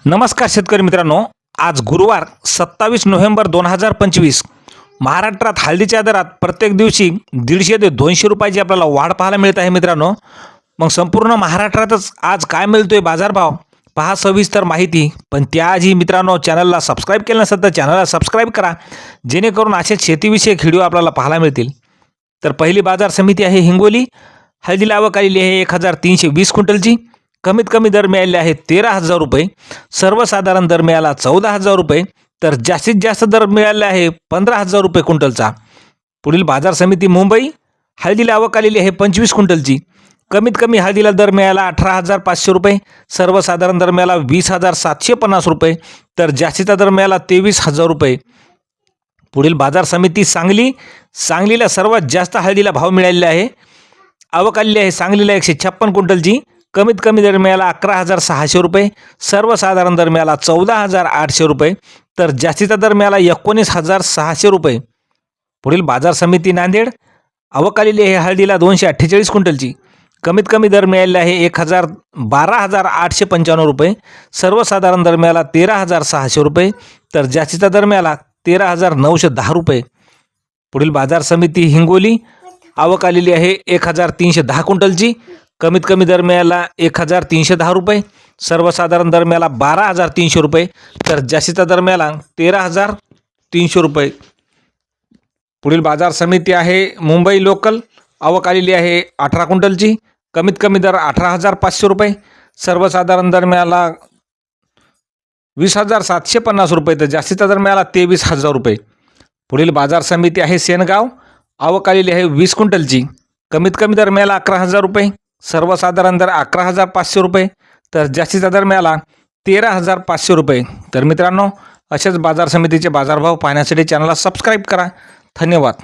नमस्कार शेतकरी मित्रांनो, आज गुरुवार 27 नोव्हेंबर 2025 महाराष्ट्रात हळदीच्या दरात प्रत्येक दिवशी 150 ते 200 रुपयाची आपल्याला वाढ पाहायला मिळत आहे मित्रांनो। मग संपूर्ण महाराष्ट्रातच आज काय मिळतोय बाजारभाव पहा सविस्तर माहिती। पण त्याआधी मित्रांनो, चॅनलला सबस्क्राईब केलं नसेल तर चॅनलला सबस्क्राईब करा, जेणेकरून असेच शेतीविषयक व्हिडिओ आपल्याला पाहायला मिळतील। तर पहिली बाजार समिती आहे हिंगोली। हळदीला आवक आलेली आहे 1320 क्विंटलची। कमीत कमी दर मिळाले आहे 13,000 रुपये, सर्वसाधारण दर मिळाला 14,000 रुपये, तर जास्तीत जास्त दर मिळाले आहे 15,000 रुपये क्विंटलचा। पुढील बाजार समिती मुंबई। हळदीला आवक आलेली आहे 25 क्विंटलची। कमीत कमी हळदीला दर मिळाला 18,500 रुपये, सर्वसाधारण दर मिळाला 20,750 रुपये, तर जास्तीचा दर मिळाला 23,000 रुपये। पुढील बाजार समिती सांगली। सांगलीला सर्वात जास्त हळदीला भाव मिळालेला आहे। आवक आलेली आहे सांगलीला 156 क्विंटलची। कमीत कमी दर मिळाला 11,600 रुपये, सर्वसाधारण दर मिळाला 14,800 रुपये, तर जास्तीचा दर मिळाला 19,600 रुपये। पुढील बाजार समिती नांदेड। आवक आलेली आहे हळदीला 248 क्विंटलची। कमीत कमी दर मिळालेला आहे 12,895 रुपये, सर्वसाधारण दर मिळाला 13,600 रुपये, तर जास्तीचा दर मिळाला 13,910 रुपये। पुढील बाजार समिती हिंगोली। आवक आलेली आहे 1,310 क्विंटलची। कमीत कमी दर मिळाला 1,310 रुपये, सर्वसाधारण दर मिळाला 12,300 रुपये, तर जास्तीचा दर मिळाला 13,300 रुपये। पुढील बाजार समिती आहे मुंबई लोकल। आवक आलेली आहे 18 क्विंटलची। कमीत कमी दर 18,500 रुपये, सर्वसाधारण दर मिळाला 20,750 रुपये, तर जास्तीचा दर मिळाला 23,000 रुपये। पुढील बाजार समिती आहे सेनगाव। आवक आलेली आहे 20 क्विंटलची। कमीत कमी दर मिळाला 11,000 रुपये, सर्वसाधारण दर 11,500 रुपये, तर जास्तीचा दर मिळाला 13,500 रुपये। तर मित्रांनो, अशाच बाजार समितीचे बाजारभाव पाहण्यासाठी चॅनलला सबस्क्राईब करा। धन्यवाद।